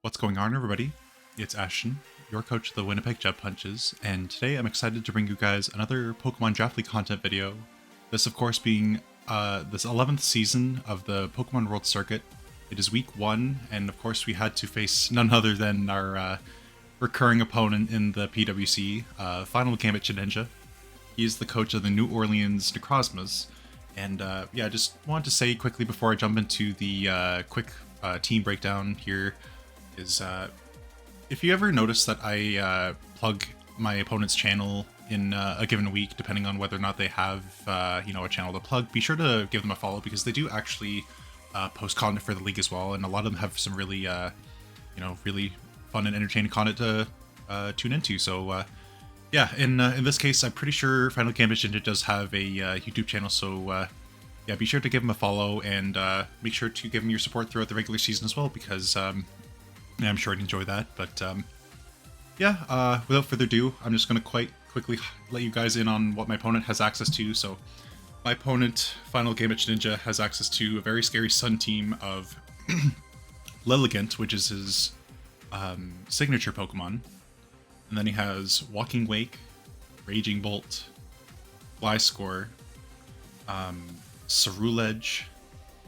What's going on, everybody? It's Ashton, your coach of the Winnipeg Jet Punches, and today I'm excited to bring you guys another Pokemon Draft League content video. This, of course, being this 11th season of the Pokemon World Circuit. It is week 1, and of course we had to face none other than our recurring opponent in the PWC, finalGambitShedinja. He is the coach of the New Orleans Necrozmas, and yeah, I just wanted to say quickly before I jump into the quick team breakdown here is if you ever notice that I plug my opponent's channel in a given week, depending on whether or not they have you know, a channel to plug, be sure to give them a follow, because they do actually post content for the league as well, and a lot of them have some really you know, really fun and entertaining content to tune into. So yeah, in this case, I'm pretty sure finalGambitShedinja does have a YouTube channel, so yeah, be sure to give him a follow, and make sure to give him your support throughout the regular season as well, because yeah, I'm sure I'd enjoy that. But yeah, without further ado, I'm just going to quite quickly let you guys in on what my opponent has access to. So my opponent, finalGambitShedinja, has access to a very scary Sun team of Lilligant, which is his signature Pokemon. And then he has Walking Wake, Raging Bolt, Gliscor, Ceruledge,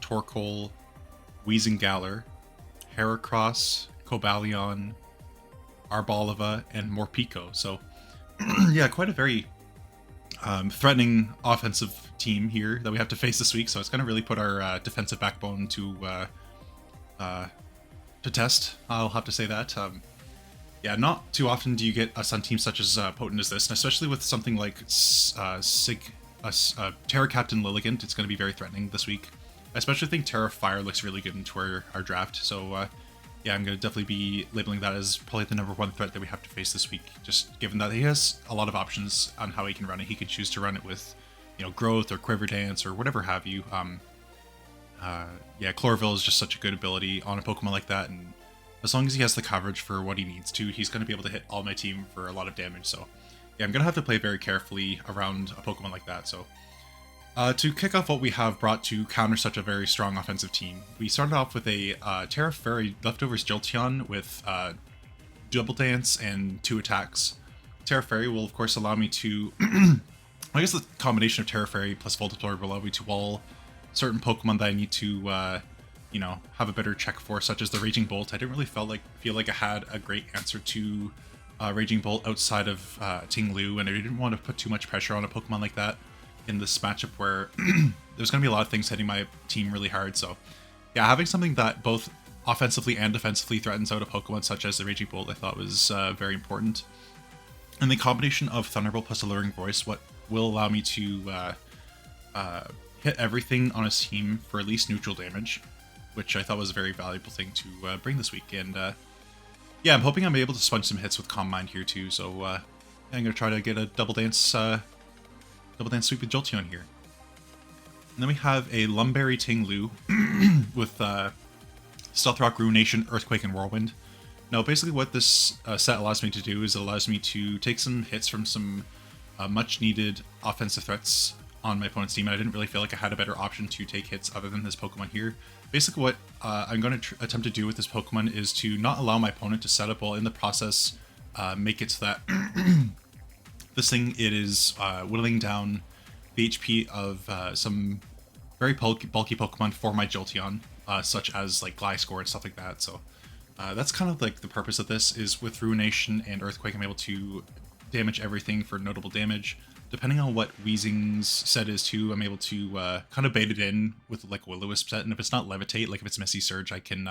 Torkoal, Weezingale, Heracross, Cobalion, Arboliva, and Morpeko. So yeah, quite a very threatening offensive team here that we have to face this week. So it's going to really put our defensive backbone to test. I'll have to say that. Yeah, not too often do you get a Sun team such as potent as this, and especially with something like Terra Captain Lilligant, it's going to be very threatening this week. I especially think Terra Fire looks really good into our draft, so yeah, I'm going to definitely be labeling that as probably the #1 threat that we have to face this week, just given that he has a lot of options on how he can run it. He could choose to run it with, you know, Growth or Quiver Dance or whatever have you. Yeah, Chlorophyll is just such a good ability on a Pokemon like that, and as long as he has the coverage for what he needs to, he's going to be able to hit all my team for a lot of damage. So yeah, I'm going to have to play very carefully around a Pokemon like that. So to kick off what we have brought to counter such a very strong offensive team, we started off with a Terra Fairy Leftovers Jolteon with Double Dance and 2 attacks. Terra Fairy will of course allow me to, I guess the combination of Terra Fairy plus Voltorb will allow me to wall certain Pokemon that I need to you know, have a better check for, such as the Raging Bolt. I didn't really feel like I had a great answer to Raging Bolt outside of Ting-Lu, and I didn't want to put too much pressure on a Pokemon like that in this matchup where there's going to be a lot of things hitting my team really hard. So yeah, having something that both offensively and defensively threatens out a Pokemon such as the Raging Bolt, I thought was very important. And the combination of Thunderbolt plus Alluring Voice, what will allow me to hit everything on his team for at least neutral damage, which I thought was a very valuable thing to bring this week. And yeah, I'm hoping I'm able to sponge some hits with Calm Mind here too, so I'm going to try to get a Double Dance sweep with Jolteon here. And then we have a Lumberry Ting-Lu with Stealth Rock, Ruination, Earthquake, and Whirlwind. Now basically what this set allows me to do is it allows me to take some hits from some much needed offensive threats on my opponent's team, and I didn't really feel like I had a better option to take hits other than this Pokemon here. Basically what I'm going to attempt to do with this Pokemon is to not allow my opponent to set up, while in the process make it so that this thing, it is whittling down the HP of some very bulky Pokemon for my Jolteon, such as like Gliscor and stuff like that. So that's kind of like the purpose of this, is with Ruination and Earthquake, I'm able to damage everything for notable damage. Depending on what Weezing's set is too, I'm able to kind of bait it in with like Will-O-Wisp set, and if it's not Levitate, like if it's Misty Surge, I can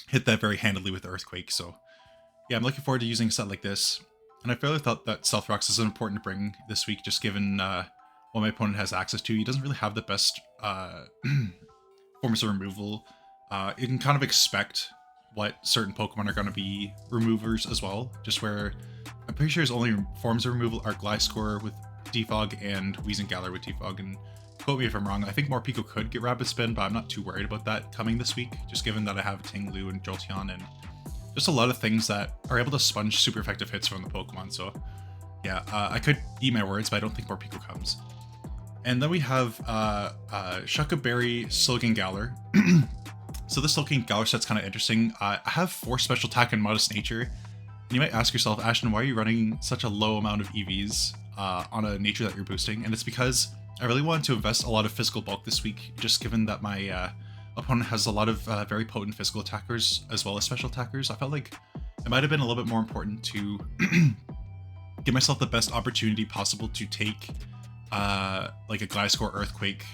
hit that very handily with Earthquake. So yeah, I'm looking forward to using a set like this, and I fairly thought that Stealth Rocks is important to bring this week, just given what my opponent has access to. He doesn't really have the best forms of removal. You can kind of expect what certain Pokemon are going to be removers as well, just where I'm pretty sure his only forms of removal are Gliscor with Defog and Weezingale with Defog, and quote me if I'm wrong, I think Morpeko could get Rapid Spin, but I'm not too worried about that coming this week, just given that I have Ting-Lu and Jolteon and just a lot of things that are able to sponge super effective hits from the Pokemon. So Yeah, I could eat my words, but I don't think Morpeko comes. And then we have Shuckleberry Slowking Galar. So this Slowking Galar set's kind of interesting. I have 4 special attack and modest nature. And you might ask yourself, Ashton, why are you running such a low amount of EVs on a nature that you're boosting? And it's because I really wanted to invest a lot of physical bulk this week, just given that my opponent has a lot of very potent physical attackers as well as special attackers. I felt like it might have been a little bit more important to give myself the best opportunity possible to take like a Gliscor Earthquake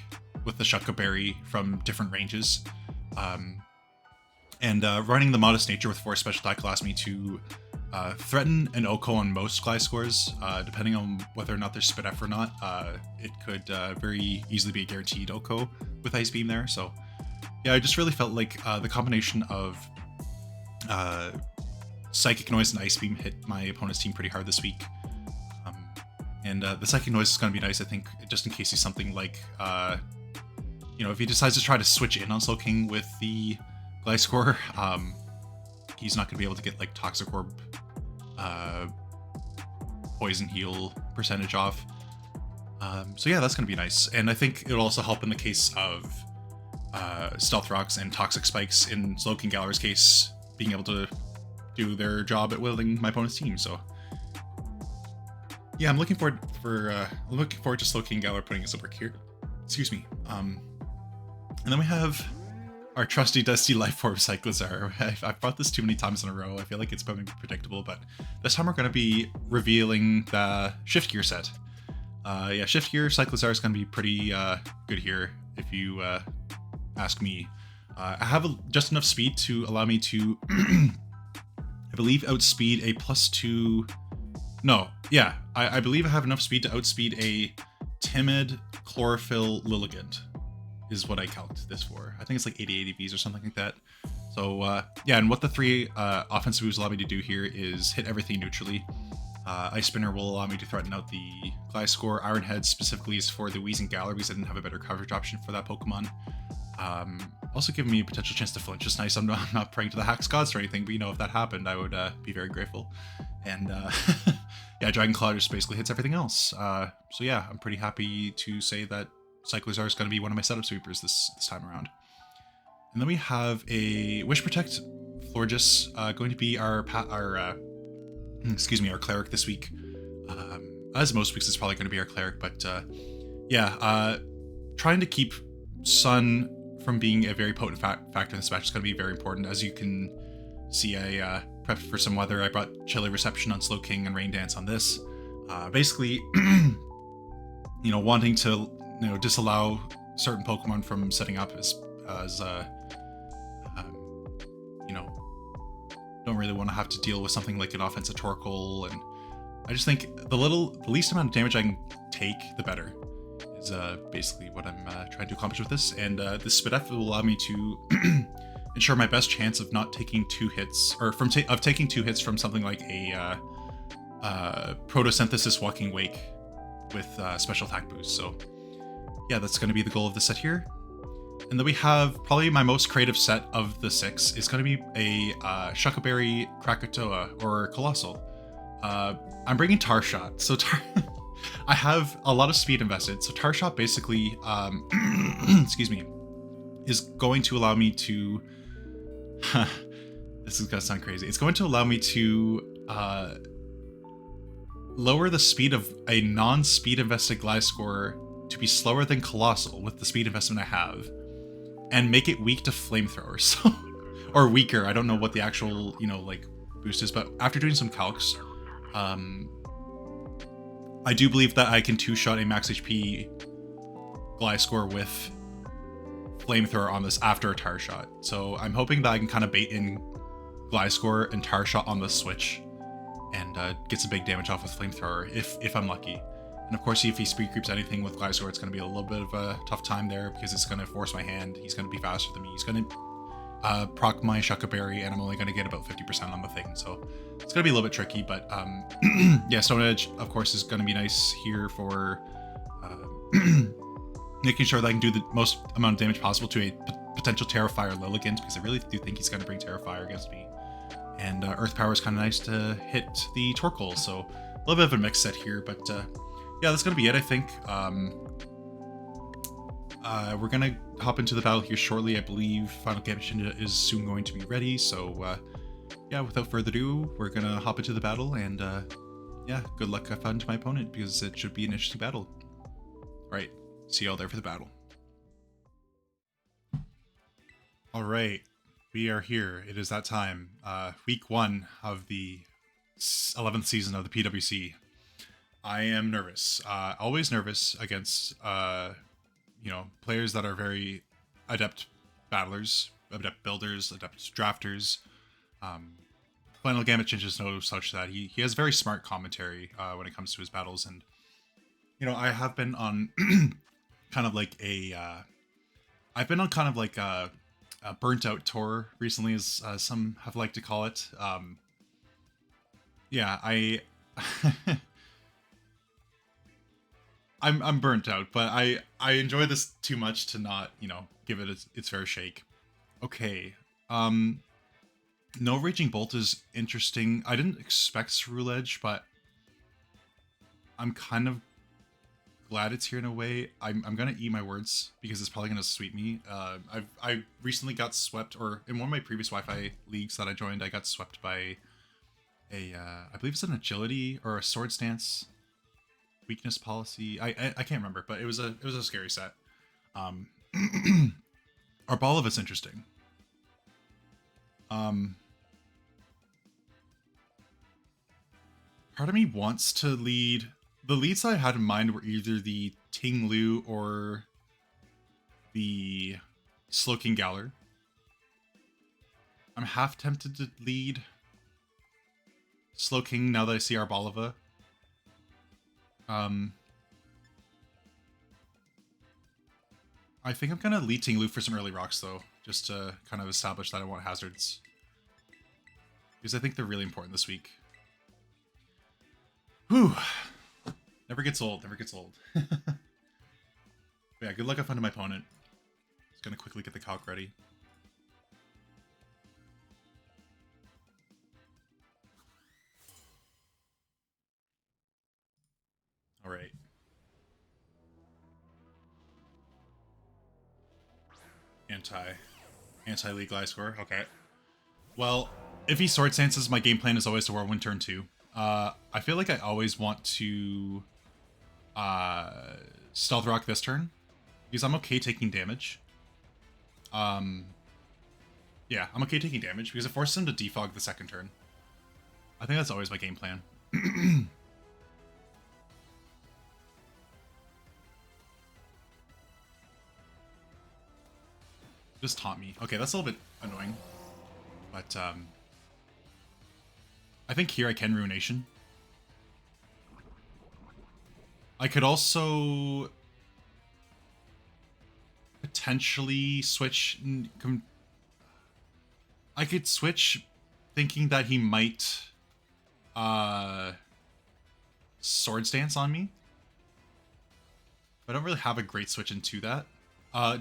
with the Shuckleberry from different ranges. Running the Modest Nature with 4 special attack allows me to threaten an Oko on most Gliscors, depending on whether or not there's Spit F or not. It could very easily be a guaranteed Oko with Ice Beam there. So yeah, I just really felt like the combination of Psychic Noise and Ice Beam hit my opponent's team pretty hard this week. The Psychic Noise is going to be nice, I think, just in case he's something like, if he decides to try to switch in on Slowking with the Gliscor, he's not going to be able to get like Toxic Orb Poison Heal percentage off. So yeah, that's going to be nice. And I think it'll also help in the case of Stealth Rocks and Toxic Spikes in Slowking Galar's case, being able to do their job at wielding my opponent's team. So yeah, I'm looking forward to Slowking Galar putting his work here. Excuse me. And then we have our trusty Dusty Lifeform Cyclizar. I've brought this too many times in a row. I feel like it's becoming predictable, but this time we're going to be revealing the Shift Gear set. Yeah, Shift Gear Cyclizar is going to be pretty good here, if you ask me. I have just enough speed to allow me to, I believe, outspeed a +2... No, yeah, I believe I have enough speed to outspeed a Timid Chlorophyll Lilligant, is what I calced this for. I think it's like 80 ADVs or something like that. So yeah, and what the 3 offensive moves allow me to do here is hit everything neutrally. Ice Spinner will allow me to threaten out the Gliscor. Iron Head specifically is for the Wheezing Galar because I didn't have a better coverage option for that Pokemon. Also giving me a potential chance to flinch is nice. I'm not praying to the Hax Gods or anything, but if that happened, I would be very grateful. And yeah, Dragon Claw just basically hits everything else. So yeah, I'm pretty happy to say that Cyclizar is going to be one of my setup sweepers this time around. And then we have a Wish Protect Florges, going to be our cleric this week. As most weeks, it's probably going to be our cleric, but yeah, trying to keep Sun from being a very potent factor in this match is going to be very important. As you can see, I prepped for some weather. I brought Chilly Reception on Slowking and Rain Dance on this. Basically, wanting to disallow certain Pokemon from setting up as don't really want to have to deal with something like an offensive Torkoal, and I just think the least amount of damage I can take, the better, is basically what I'm trying to accomplish with this. And this Spit F will allow me to ensure my best chance of not taking 2 hits, or of taking 2 hits from something like a Photosynthesis Walking Wake with special attack boost. So yeah, that's going to be the goal of the set here. And then we have probably my most creative set of the 6 is going to be a Shuckleberry Krakatoa, or Colossal. I'm bringing Tarshot. So I have a lot of speed invested. So Tarshot basically, excuse me, is going to allow me to, this is going to sound crazy. It's going to allow me to lower the speed of a non-speed invested Gliscor to be slower than Colossal with the speed investment I have, and make it weak to Flamethrower. So, or weaker. I don't know what the actual, boost is, but after doing some calcs, I do believe that I can 2-shot a max HP Gliscor with Flamethrower on this after a Tire Shot. So I'm hoping that I can kind of bait in Gliscor and Tire Shot on the switch and get some big damage off with Flamethrower if I'm lucky. And of course, if he speed creeps anything with Gliscor, it's going to be a little bit of a tough time there because it's going to force my hand. He's going to be faster than me. He's going to proc my Shuckleberry, and I'm only going to get about 50% on the thing. So it's going to be a little bit tricky, but yeah, Stone Edge, of course, is going to be nice here for making sure that I can do the most amount of damage possible to a potential Terrifier Lilligant, because I really do think he's going to bring Terrifier against me. And Earth Power is kind of nice to hit the Torkoal, so a little bit of a mixed set here, but yeah, that's gonna be it, I think. We're gonna hop into the battle here shortly. I believe finalGambitShedinja is soon going to be ready, so yeah, without further ado, we're gonna hop into the battle, and yeah, good luck have fun to my opponent, because it should be an interesting battle. Alright, see y'all there for the battle. Alright, we are here. It is that time. Week 1 of the 11th season of the PWC. I am nervous. Always nervous against, you know, players that are very adept battlers, adept builders, adept drafters. finalGambitShedinja is no such that. He has very smart commentary when it comes to his battles, and you know, I have been on kind of like a I've been on kind of like a burnt out tour recently, as some have liked to call it. Yeah, I'm burnt out, but I enjoy this too much to not, you know, give it its fair shake. Okay, no Raging Bolt is interesting. I didn't expect Cerule Edge, but I'm kind of glad it's here in a way. I'm gonna eat my words because it's probably gonna sweep me. I recently got swept, or in one of my previous Wi-Fi leagues that I joined, I got swept by a I believe it's an agility or a sword stance weakness policy. I can't remember, but it was a scary set. Arbalava's interesting. Part of me wants to lead. The leads I had in mind were either the Ting Lu or the Slowking Galler. I'm half tempted to lead Slowking now that I see Arbalava. I think I'm gonna lead Ting Lu for some early rocks though, just to kind of establish that I want hazards. Because I think they're really important this week. Whew. Never gets old, never gets old. But yeah, good luck have fun to my opponent. Just gonna quickly get the calc ready. Alright. Anti-league lie score. Okay. Well, if he sword stances, my game plan is always to Whirlwind turn 2. I feel like I always want to Stealth Rock this turn, because I'm okay taking damage. Yeah, I'm okay taking damage, because it forces him to defog the second turn. I think that's always my game plan. Just taunt me. Okay, that's a little bit annoying. But, I think here I can Ruination. I could also potentially switch. I could switch thinking that he might Sword Stance on me. But I don't really have a great switch into that.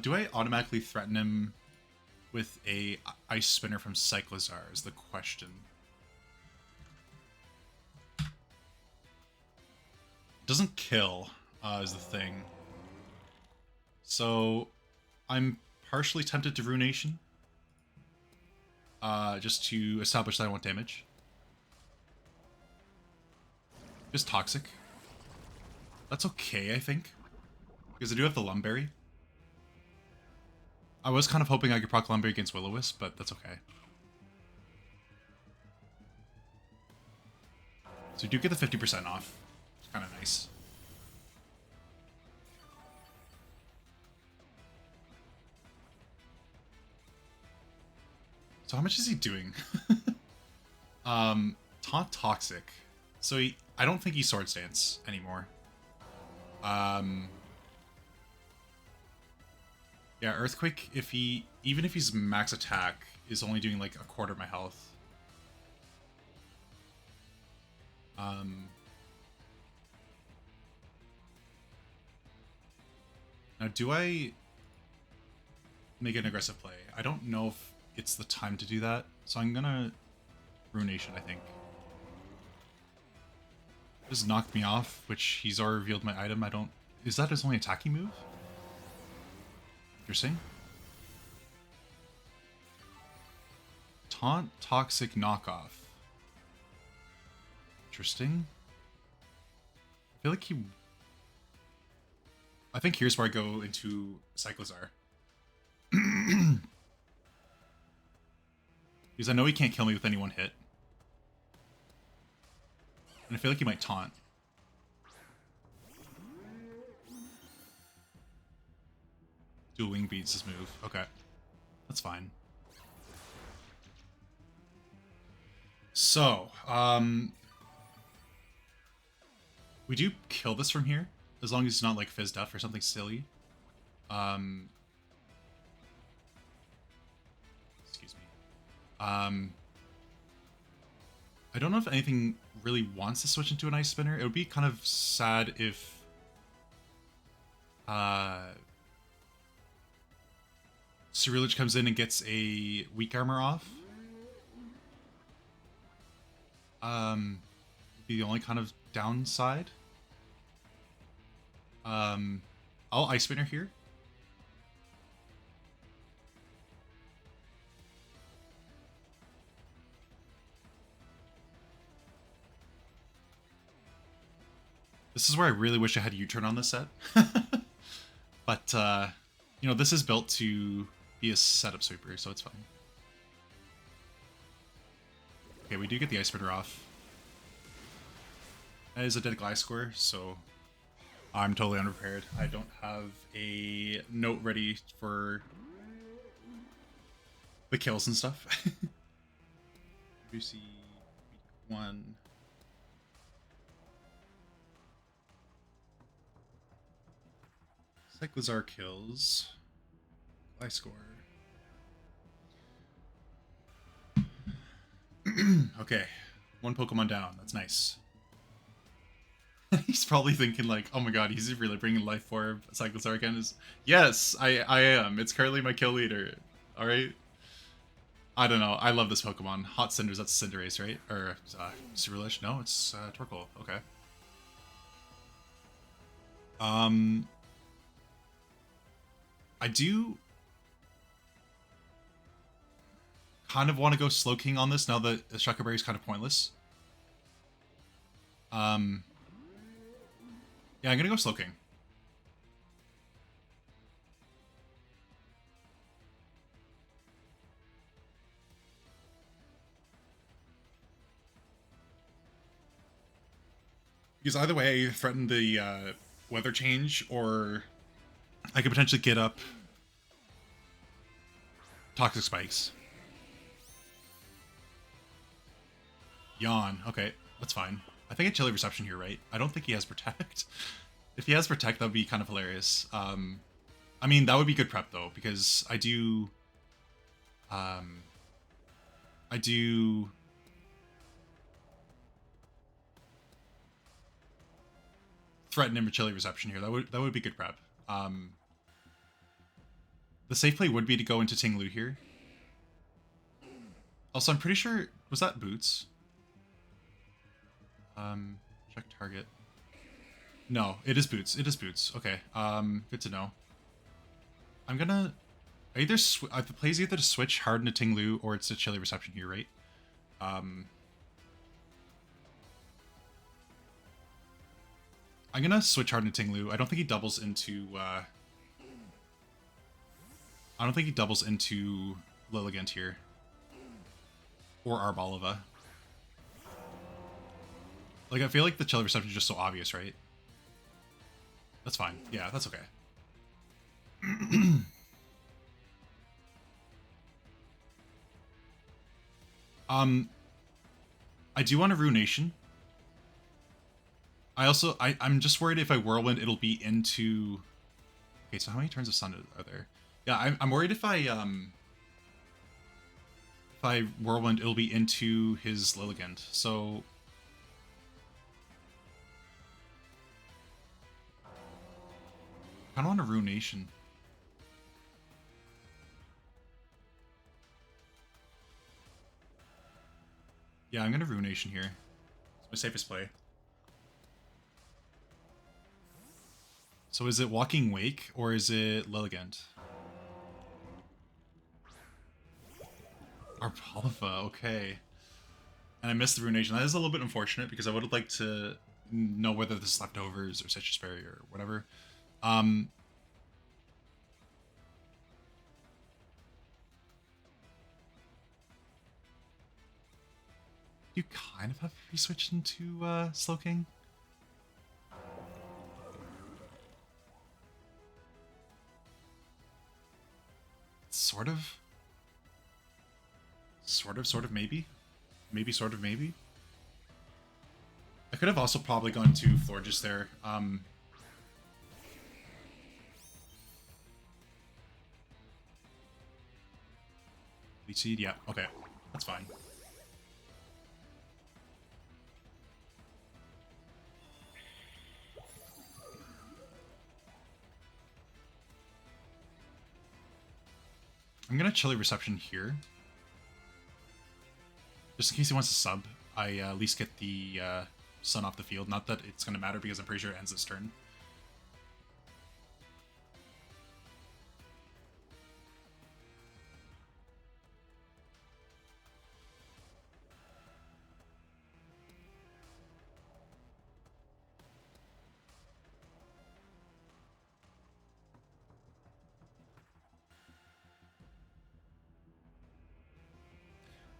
Do I automatically threaten him with a Ice Spinner from Cyclozar is the question. Doesn't kill is the thing. So I'm partially tempted to Ruination. Just to establish that I want damage. Just Toxic. That's okay, I think. Because I do have the Lumberry. I was kind of hoping I could proc Lumberry against Will-O-Wisp, but that's okay. So you do get the 50% off. It's kind of nice. So how much is he doing? Taunt Toxic. So I don't think he Sword Stance anymore. Yeah, Earthquake, even if he's max attack, is only doing like a quarter of my health. Now, do I make an aggressive play? I don't know if it's the time to do that, so I'm gonna Ruination, I think. Just knocked me off, which he's already revealed my item. I don't... Is that his only attacking move? Interesting. Taunt, Toxic, Knockoff. Interesting. I feel like he... I think here's where I go into Cyclozar. Because I know he can't kill me with any one hit. And I feel like he might taunt. Dual Wing beats his move. Okay. That's fine. So, we do kill this from here, as long as it's not like Fizz Death or something silly. Excuse me. I don't know if anything really wants to switch into an Ice Spinner. It would be kind of sad if Ceruledge comes in and gets a weak armor off. Be the only kind of downside. I'll Ice Spinner here. This is where I really wish I had U-turn on this set. But, you know, this is built to be a setup sweeper, so it's fine. Okay, we do get the Ice Spinner off. That is a dead Gliscor, so I'm totally unprepared. I don't have a note ready for the kills and stuff. PWC 1. Cyclozar kills. Gliscor. Okay, one Pokemon down. That's nice. He's probably thinking like, oh my god, he's really bringing Life Orb Cyclozar again. Yes, I am. It's currently my kill leader. Alright? I don't know. I love this Pokemon. Hot Cinders, that's Cinderace, right? Or, Ceruledge? No, it's Torkoal. Okay. I do kind of want to go Slowking on this now that the Shuckleberry is kind of pointless. Yeah, I'm gonna go Slowking. Because either way, I threaten the weather change, or I could potentially get up Toxic Spikes. Yawn. Okay, that's fine. I think a Chilly Reception here, right? I don't think he has Protect. If he has Protect, that would be kind of hilarious. I mean, that would be good prep, though, because I do threaten him with Chilly Reception here. That would be good prep. The safe play would be to go into Tinglu here. Also, I'm pretty sure... Was that Boots? Check target. No, it is Boots. It is Boots. Okay, good to know. I'm gonna... the play's either to switch hard into Tinglu or it's a Chilly Reception here, right? I'm gonna switch hard into Tinglu. I don't think he doubles into... I don't think he doubles into Lilligant here. Or Arboliva. Like, I feel like the Chilly Reception is just so obvious, right? That's fine. Yeah, that's okay. I do want a Ruination. I'm just worried if I Whirlwind, it'll be into... Okay, so how many turns of Sun are there? Yeah, I'm worried if I Whirlwind, it'll be into his Lilligant. So I don't want a Ruination. Yeah, I'm gonna Ruination here. It's my safest play. So is it Walking Wake or is it Lilligant? Arboliva, okay. And I missed the Ruination. That is a little bit unfortunate because I would have liked to know whether this is Leftovers or Citrus Berry or whatever. You kind of have to re-switch into Slowking. Sort of, maybe. Maybe, sort of, maybe. I could have also probably gone to Florges there. Leech Seed, yeah, okay. That's fine. I'm gonna Chilly Reception here. Just in case he wants to sub, I at least get the Sun off the field. Not that it's gonna matter because I'm pretty sure it ends this turn.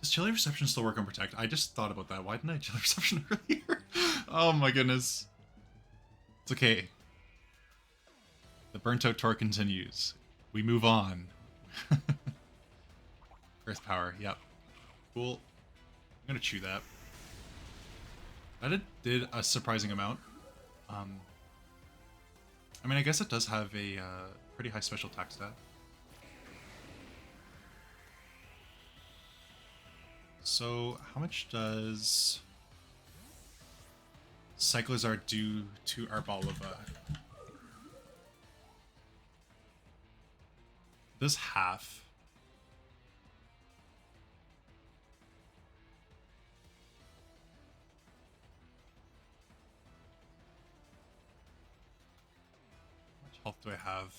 Does Chilly Reception still work on Protect? I just thought about that. Why didn't I Chilly Reception earlier? Oh my goodness. It's okay. The burnt out tour continues. We move on. Earth Power, yep. Cool. I'm gonna chew that. That did a surprising amount. I mean, I guess it does have a pretty high special attack stat. So, how much does Cyclizar do to Arboliva? This half. How much health do I have?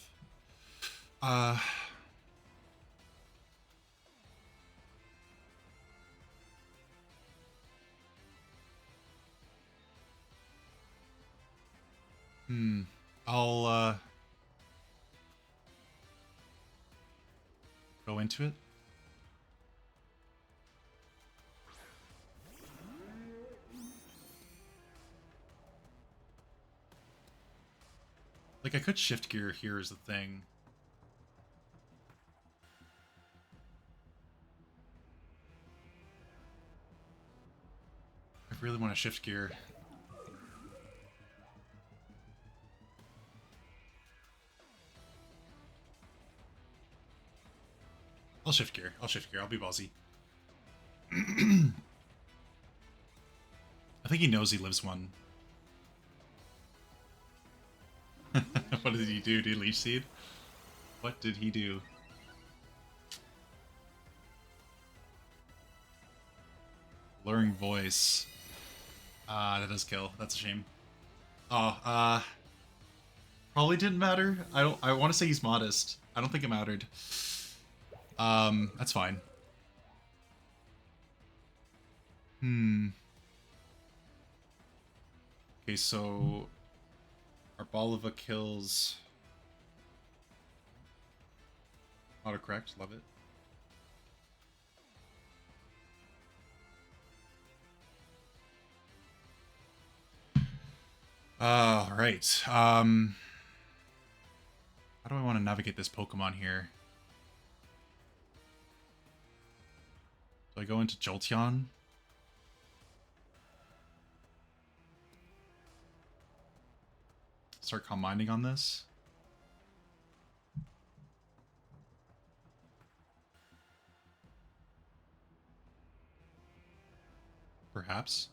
I'll go into it. Like, I could shift gear here is the thing. I really want to shift gear. I'll shift gear. I'll be ballsy. I think he knows he lives one. What did he do? Did he Leech Seed? What did he do? Luring Voice. That does kill. That's a shame. Oh, probably didn't matter. I want to say he's modest. I don't think it mattered. That's fine. Okay, so Arboliva kills autocorrect, love it. Right. How do I want to navigate this Pokemon here? Do I go into Jolteon? Start Calm Minding on this? Perhaps.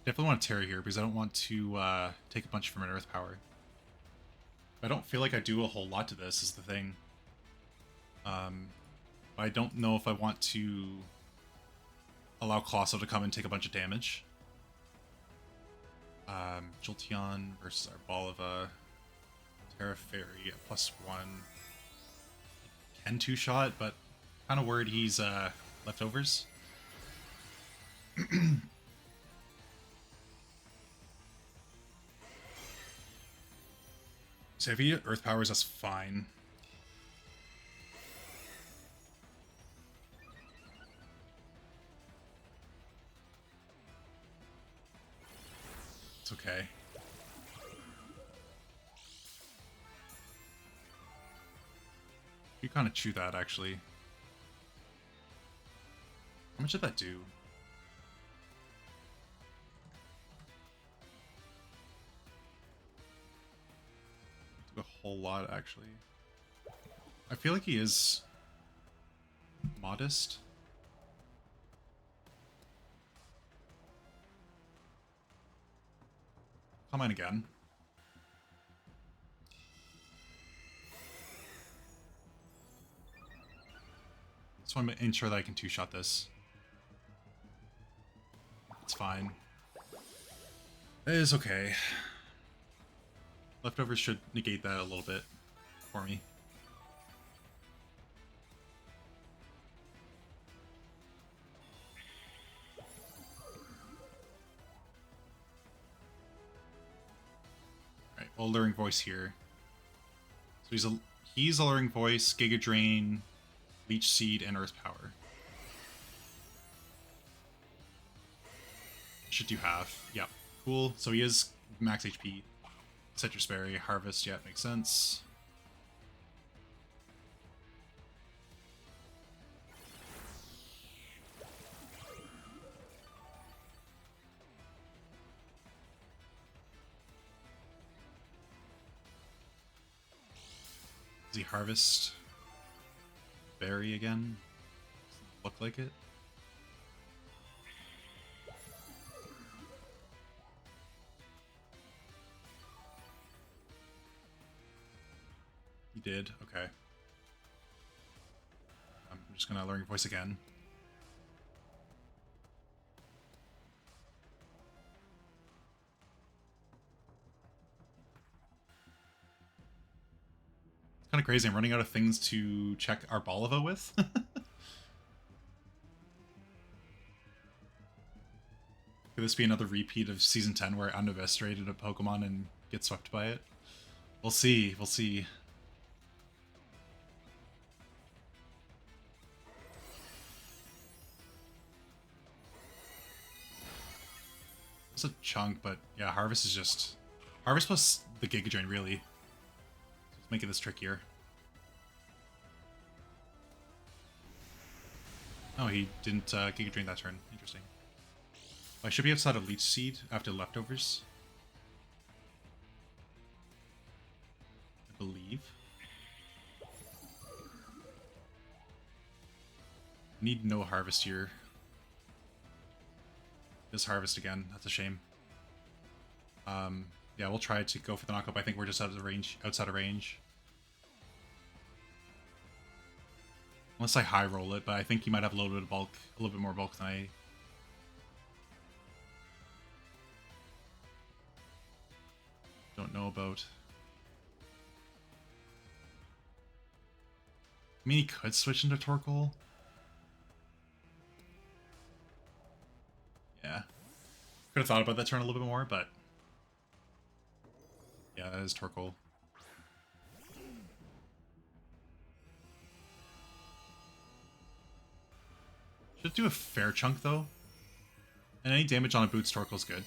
Definitely want to Terra here because I don't want to take a punch from an Earth Power. I don't feel like I do a whole lot to this, is the thing. I don't know if I want to allow Colossal to come and take a bunch of damage. Jolteon versus our Ball of Terra Fairy at +1. Can two-shot, but kind of worried he's leftovers. So if he Earth Powers, that's fine. It's okay. You kind of chew that, actually. How much did that do? A whole lot, actually. I feel like he is modest. Come on again. Just want to ensure that I can two-shot this. It's fine. It is okay. Leftovers should negate that a little bit for me. Alright, well, Alluring Voice here. So he's Alluring Voice, Giga Drain, Leech Seed, and Earth Power. Should do half. Yep. Cool. So he is max HP. Citrus Berry, Harvest, yeah, makes sense. Does he Harvest Berry again? Doesn't look like it. He did, okay. I'm just gonna Alluring Voice again. It's kind of crazy, I'm running out of things to check our Boliva with. Could this be another repeat of Season 10 where I underestimated a Pokemon and get swept by it? We'll see, we'll see. It's a chunk, but yeah, Harvest is just... Harvest plus the Giga Drain, really. So it's making this trickier. Oh, he didn't Giga Drain that turn. Interesting. I should be outside of Leech Seed after Leftovers. I believe. Need no Harvest here. This Harvest again. That's a shame. Yeah, we'll try to go for the knockup. I think we're just out of the range, outside of range. Unless I high roll it, but I think he might have a little bit of bulk, a little bit more bulk than I. Don't know about. I mean, he could switch into Torkoal. Yeah. Could have thought about that turn a little bit more, but... Yeah, that is Torkoal. Should do a fair chunk, though. And any damage on a Boots Torkoal's good.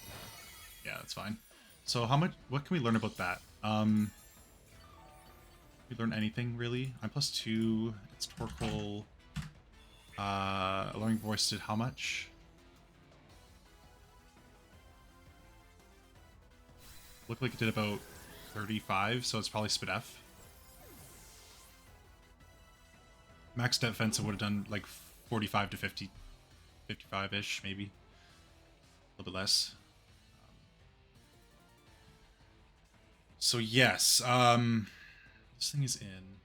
Yeah, that's fine. So how much... What can we learn about that? Can we learn anything, really? I'm +2. It's Torkoal. Alluring Voice did how much? Looked like it did about 35, so it's probably Spit F. Max defense, it would have done like 45 to 50, 55-ish, maybe. A little bit less. So yes, this thing is in.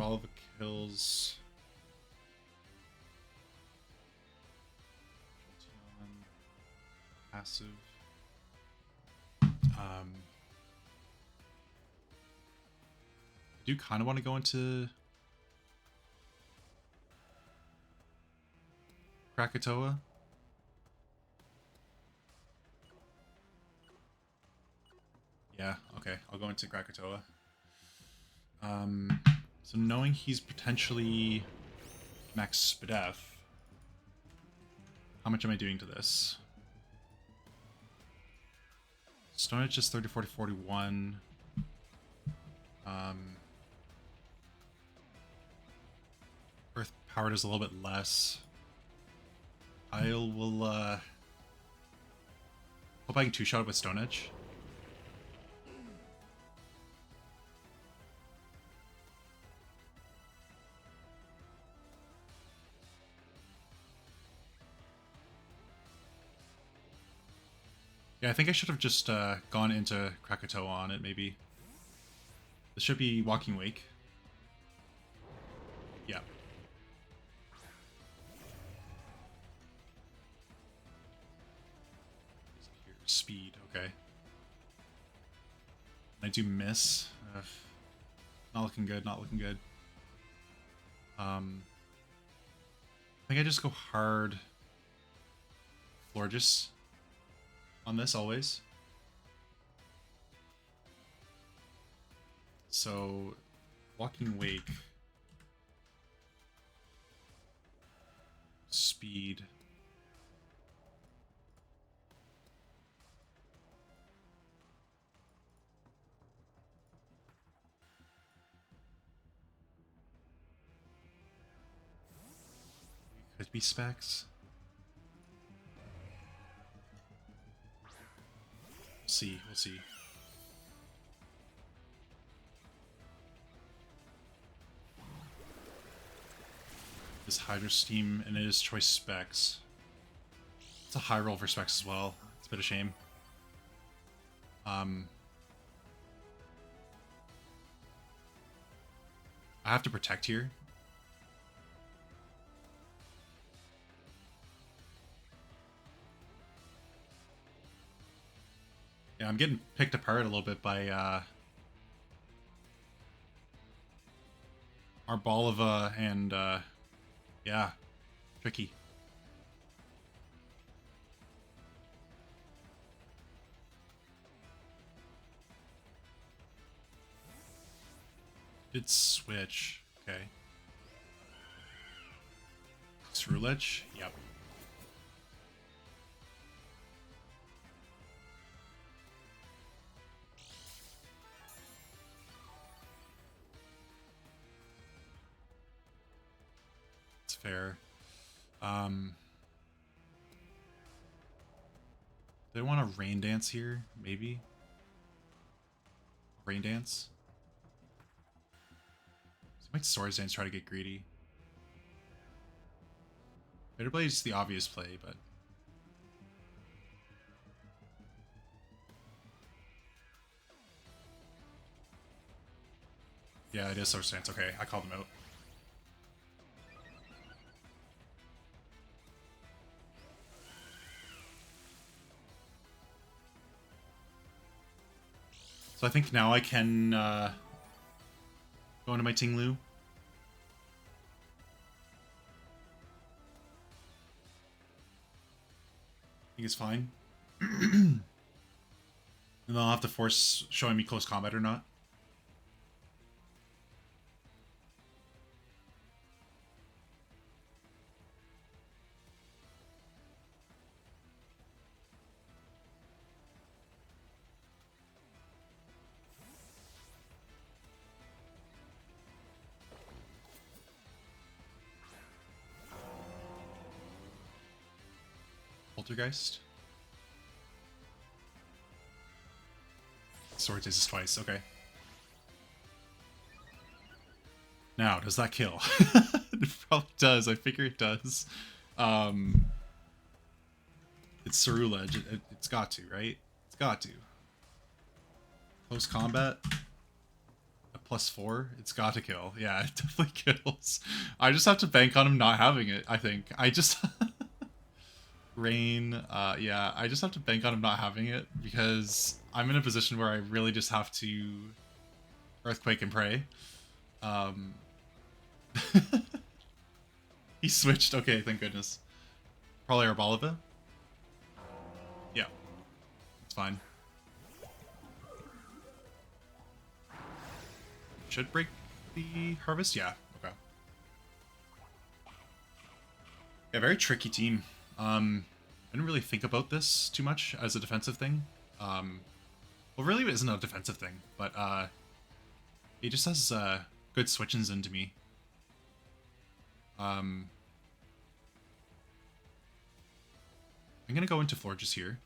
Ball of kills. Passive. I do kind of want to go into Krakatoa. Yeah, okay, I'll go into Krakatoa. So knowing he's potentially max Spadef, how much am I doing to this? Stone Edge is 30, 40, 41. Earth Powered is a little bit less. I will, hope I can two-shot it with Stone Edge. Yeah, I think I should have just gone into Krakatoa on it, maybe. This should be Walking Wake. Yeah. Speed, okay. I do miss. Not looking good, not looking good. I think I just go hard Florges on this always. So, Walking Wake. Speed. Could be specs. We'll see, we'll see. This Hydro Steam and it is choice specs. It's a high roll for specs as well. It's a bit of a shame. I have to protect here. Yeah, I'm getting picked apart a little bit by Arboleva and yeah, tricky. Did switch, okay. Ceruledge, yep. Fair. Do I want a Rain Dance here? Maybe? Rain Dance? So I might Swords Dance, try to get greedy. Bitter Blade is the obvious play, but... yeah, it is Swords Dance. Okay, I called him out. So I think now I can go into my Tinglu. I think it's fine. And then I'll have to force showing me close combat or not. Poltergeist. Sword is twice, okay. Now, does that kill? It probably does, I figure it does. It's Ceruledge, it's got to, right? It's got to. Close combat. A +4. It's got to kill. Yeah, it definitely kills. I just have to bank on him not having it, I think. I just... Rain, yeah, I just have to bank on him not having it because I'm in a position where I really just have to Earthquake and pray. He switched. Okay, thank goodness. Probably Arbalava. Yeah, it's fine. Should break the harvest? Yeah, okay. Yeah, very tricky team. I didn't really think about this too much as a defensive thing. Well, really it isn't a defensive thing, but he just has good switch-ins into me. I'm gonna go into Florges here.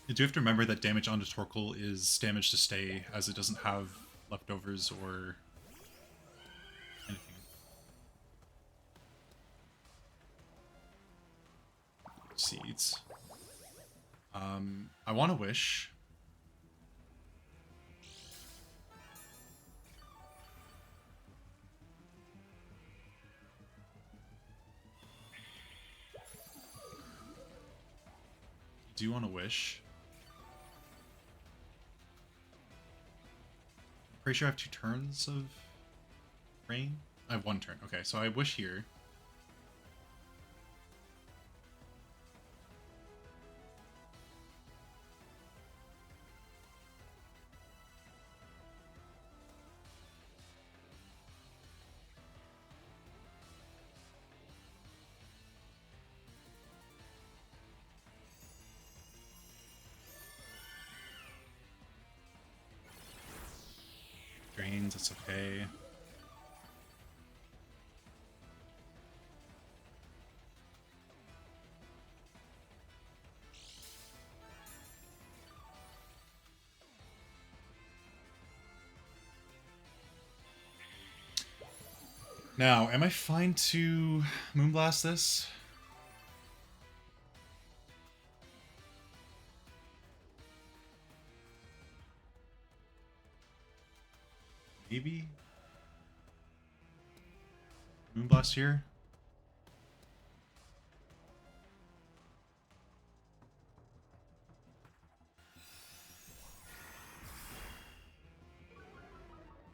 You do have to remember that damage onto Torkoal is damage to stay, as it doesn't have leftovers or anything. Seeds. I want to wish. I do want to wish. Pretty sure I have 2 turns of rain. I have 1 turn. Okay, so I wish here. Drains, that's okay. Now, am I fine to Moonblast this? Maybe? Moonblast here?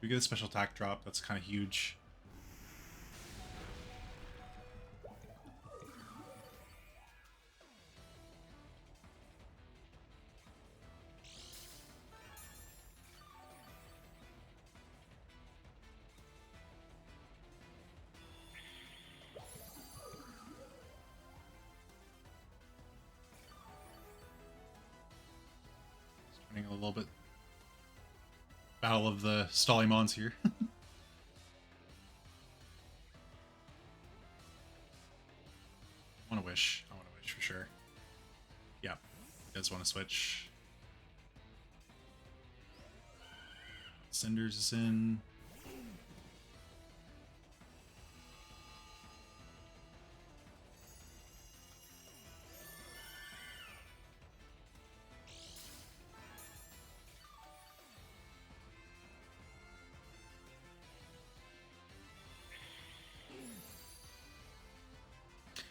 We get a special attack drop, that's kind of huge. Turning a little bit battle of the Stallymons here. I want to wish. I want to wish for sure. Yeah, he does want to switch. Cinders is in.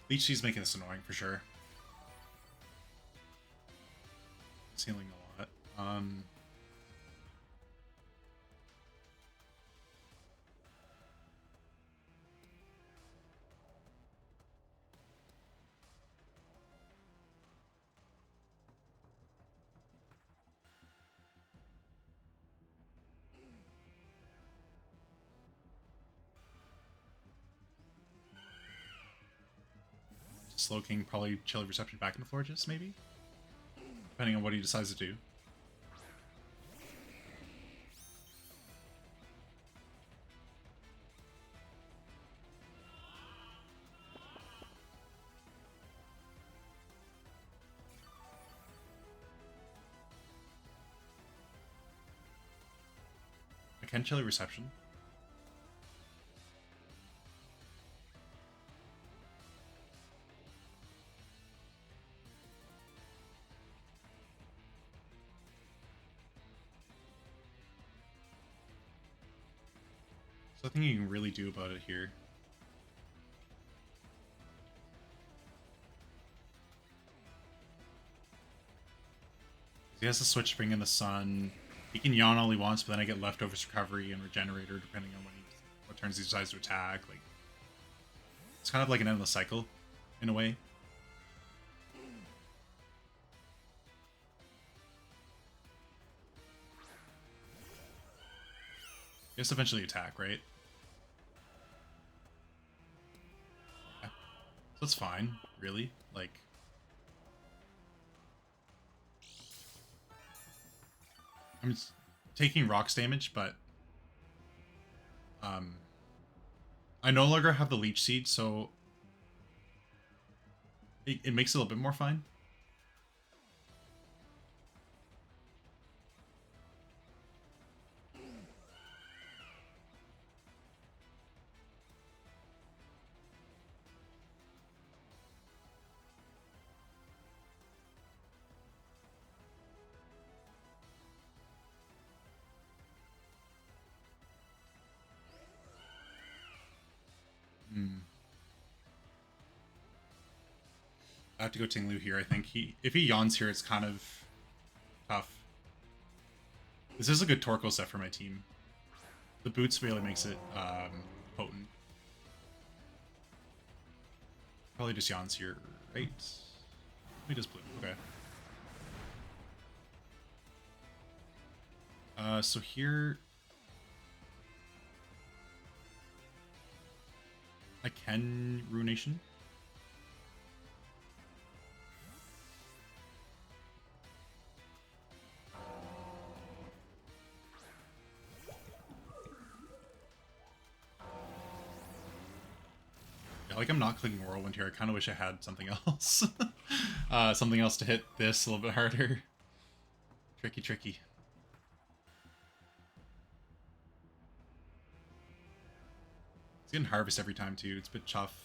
Leech Seed's making this annoying for sure. It's healing a lot. Slowking probably Chilly Reception back into Florges, maybe? Depending on what he decides to do. can chili reception. There's nothing you can really do about it here. He has to switch Spring in the Sun. He can yawn all he wants, but then I get Leftovers Recovery and Regenerator depending on what turns he decides to attack. Like, it's kind of like an endless cycle, in a way. He has to eventually attack, right? Yeah. So that's fine, really. Like, I'm taking rocks damage, but I no longer have the Leech Seed, so it makes it a little bit more fine. I have to go Tinglu here, I think. If he yawns here, it's kind of tough. This is a good Torkoal set for my team. The boots really makes it potent. Probably just yawns here, right? He does blue, okay. So here... I can Ruination. Like, I'm not clicking Whirlwind here. I kind of wish I had something else. Something else to hit this a little bit harder. Tricky, tricky. It's getting Harvest every time, too. It's a bit tough.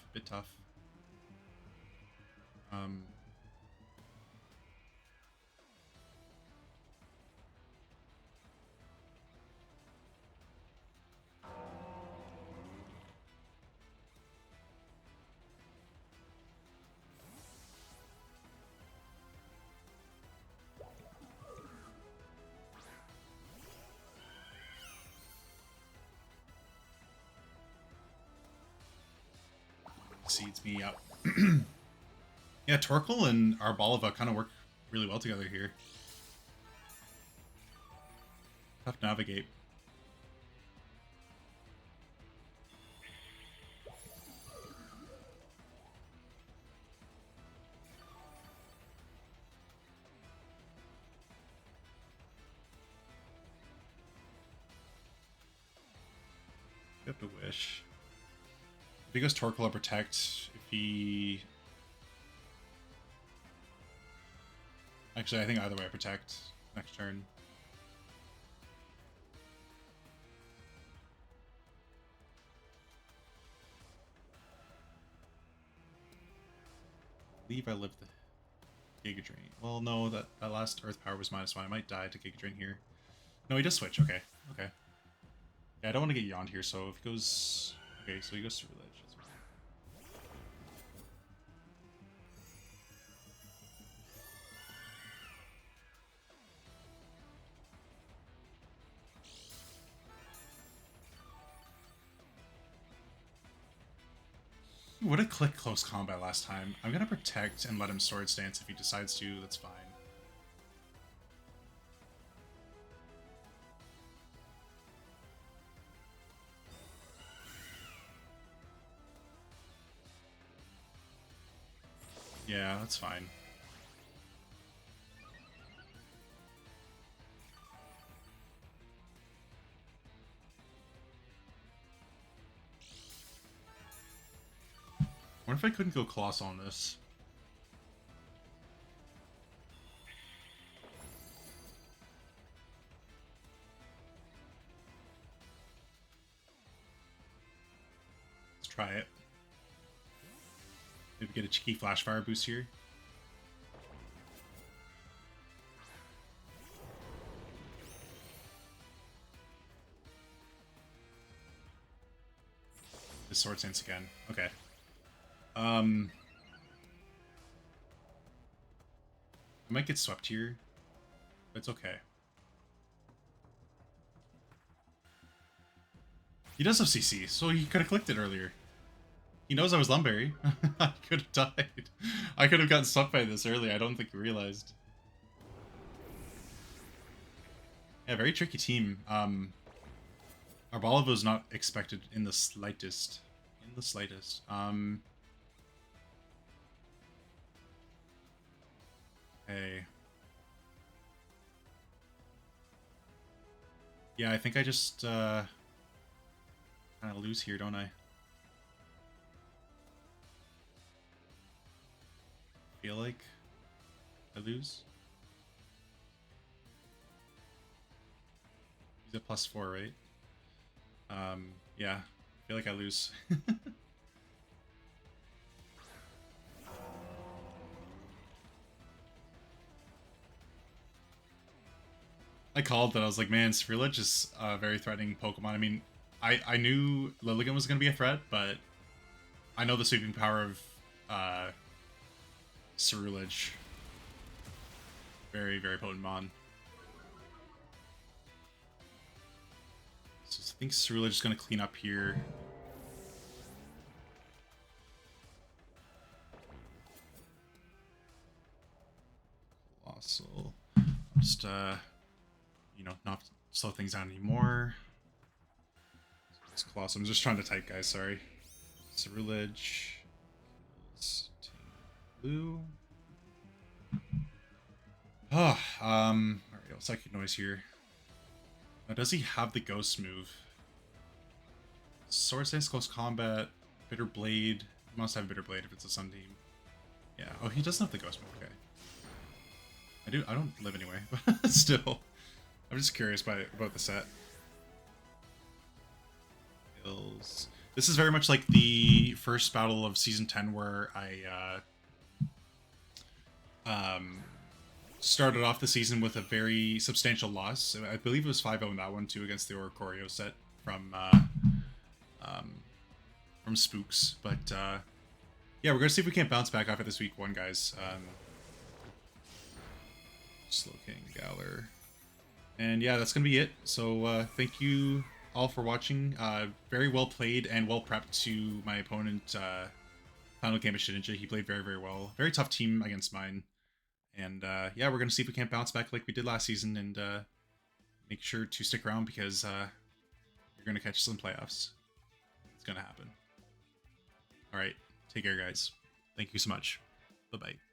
Seeds me up. Yeah, Torkoal and Arboliva kind of work really well together here. Tough to navigate. You have to wish. If he goes Torkoal or Protect, if he... Actually, I think either way I Protect next turn. I believe I live the Giga Drain. Well, no, that last Earth Power was -1. I might die to Giga Drain here. No, he does switch. Okay. Yeah, I don't want to get yawned here, so if he goes... Okay, so he goes through Ledge. That's fine. Would have clicked Close Combat last time. I'm gonna Protect and let him Swords Dance if he decides to. That's fine. Yeah, that's fine. What if I couldn't go Colossal on this? try it. Maybe get a cheeky flash fire boost here. The Sword Stance again. Okay. I might get swept here, but it's okay. He does have CC, so he could have clicked it earlier. He knows I was Lumberry. I could have died. I could have gotten swept by this earlier. I don't think he realized. Yeah, very tricky team. Arbolivo was not expected in the slightest. In the slightest. Hey. Yeah, I think I just kind of lose here, don't I? Feel like I lose. He's at +4, right? Yeah, I feel like I lose. I called that. I was like, man, Ceruledge is a very threatening Pokemon. I mean, I knew Lilligant was going to be a threat, but I know the sweeping power of Ceruledge. Very, very potent mon. So I think Ceruledge is going to clean up here. Colossal. Just, you know, not slow things down anymore. It's Colossal. I'm just trying to type, guys. Sorry. Ceruledge. Blue. Oh, alright, Psychic Noise here. Now, does he have the Ghost move? Sword Stance, Close Combat, Bitter Blade. He must have Bitter Blade if it's a Sun team. Yeah. Oh, he doesn't have the Ghost move. Okay. I don't live anyway, but still. I'm just curious about the set. Hills. This is very much like the first battle of Season 10 where I started off the season with a very substantial loss. I believe it was 5-0 in that one too against the Oricorio set from Spooks. But yeah, we're gonna see if we can't bounce back after this week 1, guys. Slowking, Galar. And yeah, that's gonna be it. So thank you all for watching. Very well played and well prepped to my opponent, finalGambitShedinja. He played very, very well. Very tough team against mine. And yeah, we're gonna see if we can't bounce back like we did last season, and make sure to stick around because you're gonna catch some playoffs. It's gonna happen. All right, take care, guys. Thank you so much. Bye bye.